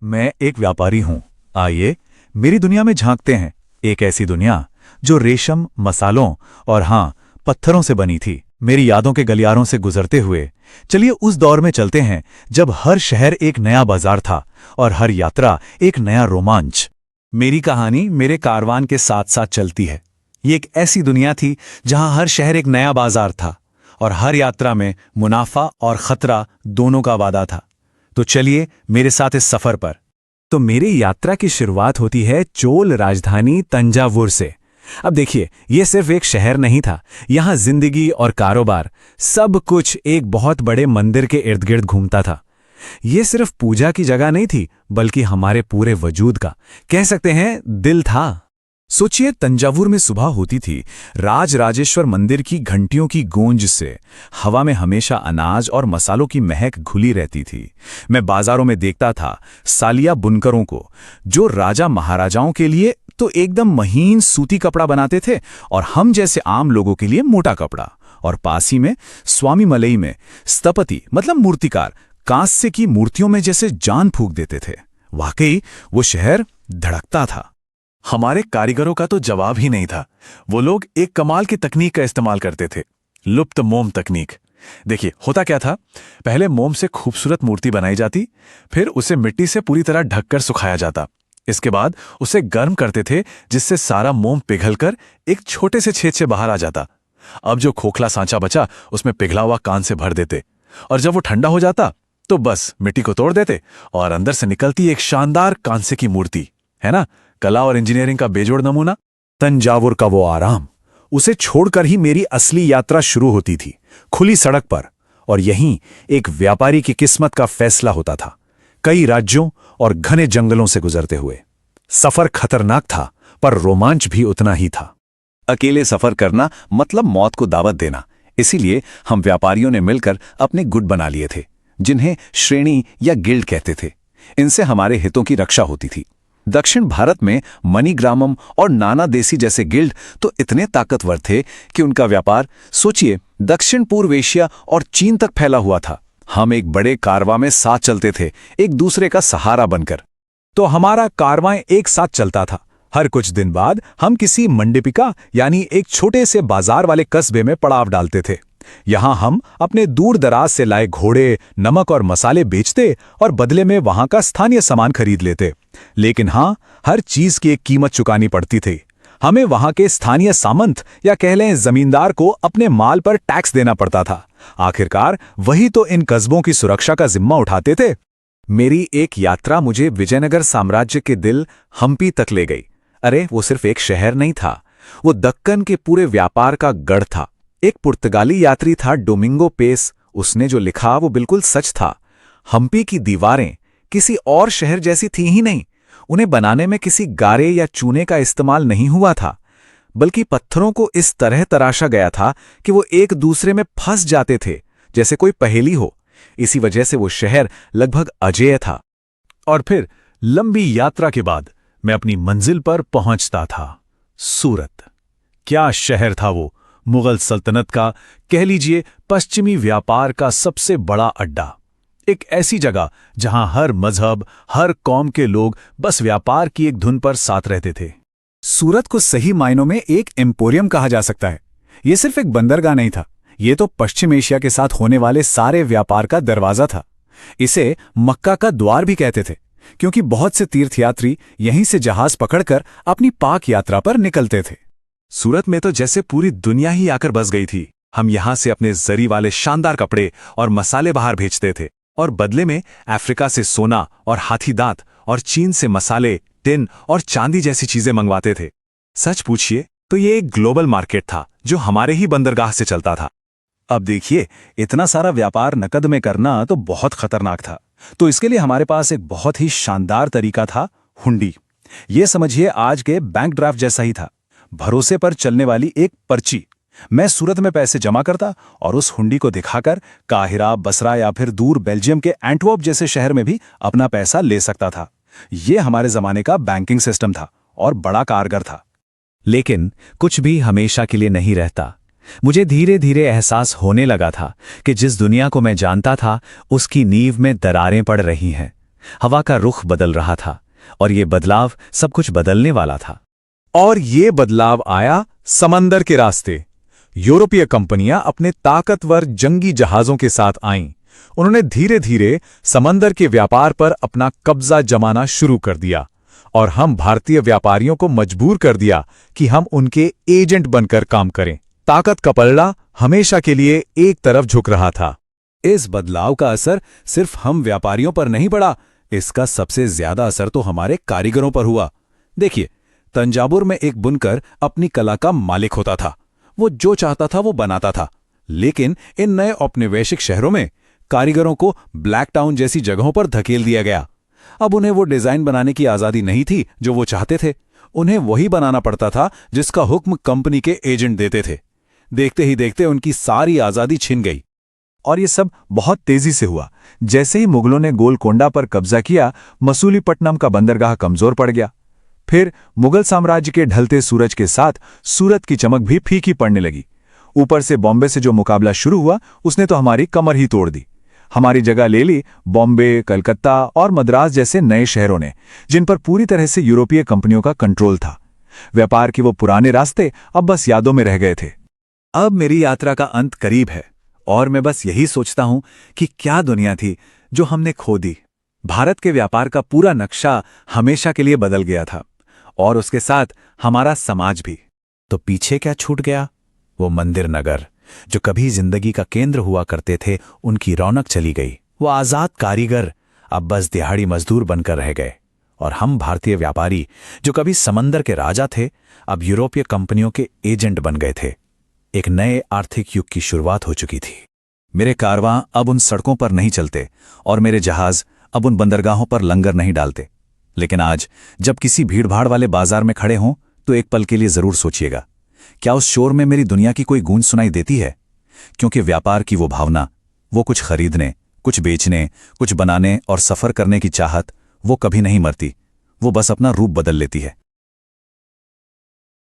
मैं एक व्यापारी हूं। आइए मेरी दुनिया में झांकते हैं। एक ऐसी दुनिया जो रेशम, मसालों और हां, पत्थरों से बनी थी। मेरी यादों के गलियारों से गुजरते हुए चलिए उस दौर में चलते हैं जब हर शहर एक नया बाजार था और हर यात्रा एक नया रोमांच। मेरी कहानी मेरे कारवान के साथ साथ चलती है। ये एक ऐसी दुनिया थी जहां हर शहर एक नया बाजार था और हर यात्रा में मुनाफा और खतरा दोनों का वादा था। तो चलिए मेरे साथ इस सफर पर। तो मेरी यात्रा की शुरुआत होती है चोल राजधानी तंजावुर से। अब देखिए, यह सिर्फ एक शहर नहीं था। यहां जिंदगी और कारोबार सब कुछ एक बहुत बड़े मंदिर के इर्द गिर्द घूमता था। यह सिर्फ पूजा की जगह नहीं थी, बल्कि हमारे पूरे वजूद का, कह सकते हैं, दिल था। सोचिए, तंजावुर में सुबह होती थी। राजराजेश्वर मंदिर की घंटियों की गूंज से हवा में हमेशा अनाज और मसालों की महक घुली रहती थी। मैं बाजारों में देखता था सालिया बुनकरों को, जो राजा महाराजाओं के लिए तो एकदम महीन सूती कपड़ा बनाते थे और हम जैसे आम लोगों के लिए मोटा कपड़ा। और पास ही में स्वामी मलई में स्थपति मतलब मूर्तिकार कांस्य की मूर्तियों में जैसे जान फूंक देते थे। वाकई वो शहर धड़कता था। हमारे कारीगरों का तो जवाब ही नहीं था। वो लोग एक कमाल की तकनीक का इस्तेमाल करते थे, लुप्त मोम तकनीक। देखिए, होता क्या था, पहले मोम से खूबसूरत मूर्ति बनाई जाती, फिर उसे मिट्टी से पूरी तरह ढककर सुखाया जाता। इसके बाद उसे गर्म करते थे, जिससे सारा मोम पिघलकर एक छोटे से छेद से बाहर आ जाता। अब जो खोखला सांचा बचा उसमें पिघला हुआ कांस्य भर देते और जब वो ठंडा हो जाता तो बस मिट्टी को तोड़ देते और अंदर से निकलती एक शानदार कांस्य की मूर्ति। है ना, कला और इंजीनियरिंग का बेजोड़ नमूना। तंजावुर का वो आराम, उसे छोड़कर ही मेरी असली यात्रा शुरू होती थी, खुली सड़क पर। और यहीं एक व्यापारी की किस्मत का फैसला होता था, कई राज्यों और घने जंगलों से गुजरते हुए। सफर खतरनाक था, पर रोमांच भी उतना ही था। अकेले सफर करना मतलब मौत को दावत देना। इसीलिए हम व्यापारियों ने मिलकर अपने गुट बना लिए थे, जिन्हें श्रेणी या गिल्ड कहते थे। इनसे हमारे हितों की रक्षा होती थी। दक्षिण भारत में मणिग्रामम और नाना देसी जैसे गिल्ड तो इतने ताकतवर थे कि उनका व्यापार, सोचिए, दक्षिण पूर्व एशिया और चीन तक फैला हुआ था। हम एक बड़े कारवां में साथ चलते थे, एक दूसरे का सहारा बनकर। तो हमारा कारवां एक साथ चलता था। हर कुछ दिन बाद हम किसी मंडिपिका यानी एक छोटे से बाजार वाले कस्बे में पड़ाव डालते थे। यहां हम अपने दूर दराज से लाए घोड़े, नमक और मसाले बेचते और बदले में वहां का स्थानीय सामान खरीद लेते। लेकिन हां, हर चीज की एक कीमत चुकानी पड़ती थी। हमें वहां के स्थानीय सामंत या कह लें जमींदार को अपने माल पर टैक्स देना पड़ता था। आखिरकार वही तो इन कस्बों की सुरक्षा का जिम्मा उठाते थे। मेरी एक यात्रा मुझे विजयनगर साम्राज्य के दिल हम्पी तक ले गई। अरे, वो सिर्फ एक शहर नहीं था, वो दक्कन के पूरे व्यापार का गढ़ था। एक पुर्तगाली यात्री था डोमिंगो पेस। उसने जो लिखा वो बिल्कुल सच था। हम्पी की दीवारें किसी और शहर जैसी थी ही नहीं। उन्हें बनाने में किसी गारे या चूने का इस्तेमाल नहीं हुआ था, बल्कि पत्थरों को इस तरह तराशा गया था कि वो एक दूसरे में फंस जाते थे, जैसे कोई पहेली हो। इसी वजह से वो शहर लगभग अजेय था। और फिर लंबी यात्रा के बाद मैं अपनी मंजिल पर पहुंचता था, सूरत। क्या शहर था वो! मुगल सल्तनत का, कह लीजिए, पश्चिमी व्यापार का सबसे बड़ा अड्डा। एक ऐसी जगह जहां हर मजहब, हर कौम के लोग बस व्यापार की एक धुन पर साथ रहते थे। सूरत को सही मायनों में एक एम्पोरियम कहा जा सकता है। यह सिर्फ एक बंदरगाह नहीं था, यह तो पश्चिम एशिया के साथ होने वाले सारे व्यापार का दरवाजा था। इसे मक्का का द्वार भी कहते थे, क्योंकि बहुत से तीर्थयात्री यहीं से जहाज पकड़कर अपनी पाक यात्रा पर निकलते थे। सूरत में तो जैसे पूरी दुनिया ही आकर बस गई थी। हम यहां से अपने जरी वाले शानदार कपड़े और मसाले बाहर भेजते थे और बदले में अफ्रीका से सोना और हाथी दांत और चीन से मसाले, टिन और चांदी जैसी चीजें मंगवाते थे। सच पूछिए तो ये एक ग्लोबल मार्केट था जो हमारे ही बंदरगाह से चलता था। अब देखिए, इतना सारा व्यापार नकद में करना तो बहुत खतरनाक था। तो इसके लिए हमारे पास एक बहुत ही शानदार तरीका था, हुंडी। ये समझिए आज के बैंक ड्राफ्ट जैसा ही था, भरोसे पर चलने वाली एक पर्ची। मैं सूरत में पैसे जमा करता और उस हुंडी को दिखाकर काहिरा, बसरा या फिर दूर बेल्जियम के एंटवर्प जैसे शहर में भी अपना पैसा ले सकता था। यह हमारे जमाने का बैंकिंग सिस्टम था और बड़ा कारगर था। लेकिन कुछ भी हमेशा के लिए नहीं रहता। मुझे धीरे धीरे एहसास होने लगा था कि जिस दुनिया को मैं जानता था उसकी नींव में दरारें पड़ रही हैं। हवा का रुख बदल रहा था और ये बदलाव सब कुछ बदलने वाला था। और ये बदलाव आया समंदर के रास्ते। यूरोपीय कंपनियां अपने ताकतवर जंगी जहाजों के साथ आईं। उन्होंने धीरे धीरे समंदर के व्यापार पर अपना कब्जा जमाना शुरू कर दिया और हम भारतीय व्यापारियों को मजबूर कर दिया कि हम उनके एजेंट बनकर काम करें। ताकत का पलड़ा हमेशा के लिए एक तरफ झुक रहा था। इस बदलाव का असर सिर्फ हम व्यापारियों पर नहीं पड़ा, इसका सबसे ज्यादा असर तो हमारे कारीगरों पर हुआ। देखिए, तंजावुर में एक बुनकर अपनी कला का मालिक होता था। वो जो चाहता था वो बनाता था। लेकिन इन नए औपनिवेशिक शहरों में कारीगरों को ब्लैक टाउन जैसी जगहों पर धकेल दिया गया। अब उन्हें वो डिजाइन बनाने की आजादी नहीं थी जो वो चाहते थे। उन्हें वही बनाना पड़ता था जिसका हुक्म कंपनी के एजेंट देते थे। देखते ही देखते उनकी सारी आजादी छिन गई। और ये सब बहुत तेजी से हुआ। जैसे ही मुगलों ने गोलकोंडा पर कब्जा किया, मसूलीपट्टनम का बंदरगाह कमजोर पड़ गया। फिर मुगल साम्राज्य के ढलते सूरज के साथ सूरत की चमक भी फीकी पड़ने लगी। ऊपर से बॉम्बे से जो मुकाबला शुरू हुआ, उसने तो हमारी कमर ही तोड़ दी। हमारी जगह ले ली बॉम्बे, कलकत्ता और मद्रास जैसे नए शहरों ने, जिन पर पूरी तरह से यूरोपीय कंपनियों का कंट्रोल था। व्यापार के वो पुराने रास्ते अब बस यादों में रह गए थे। अब मेरी यात्रा का अंत करीब है और मैं बस यही सोचता हूं कि क्या दुनिया थी जो हमने खो दी। भारत के व्यापार का पूरा नक्शा हमेशा के लिए बदल गया था और उसके साथ हमारा समाज भी। तो पीछे क्या छूट गया? वो मंदिर नगर जो कभी जिंदगी का केंद्र हुआ करते थे, उनकी रौनक चली गई। वो आजाद कारीगर अब बस दिहाड़ी मजदूर बनकर रह गए। और हम भारतीय व्यापारी जो कभी समंदर के राजा थे, अब यूरोपीय कंपनियों के एजेंट बन गए थे। एक नए आर्थिक युग की शुरुआत हो चुकी थी। मेरे कारवां अब उन सड़कों पर नहीं चलते और मेरे जहाज अब उन बंदरगाहों पर लंगर नहीं डालते। लेकिन आज जब किसी भीड़भाड़ वाले बाजार में खड़े हों तो एक पल के लिए जरूर सोचिएगा, क्या उस शोर में मेरी दुनिया की कोई गूंज सुनाई देती है? क्योंकि व्यापार की वो भावना, वो कुछ खरीदने, कुछ बेचने, कुछ बनाने और सफर करने की चाहत, वो कभी नहीं मरती। वो बस अपना रूप बदल लेती है।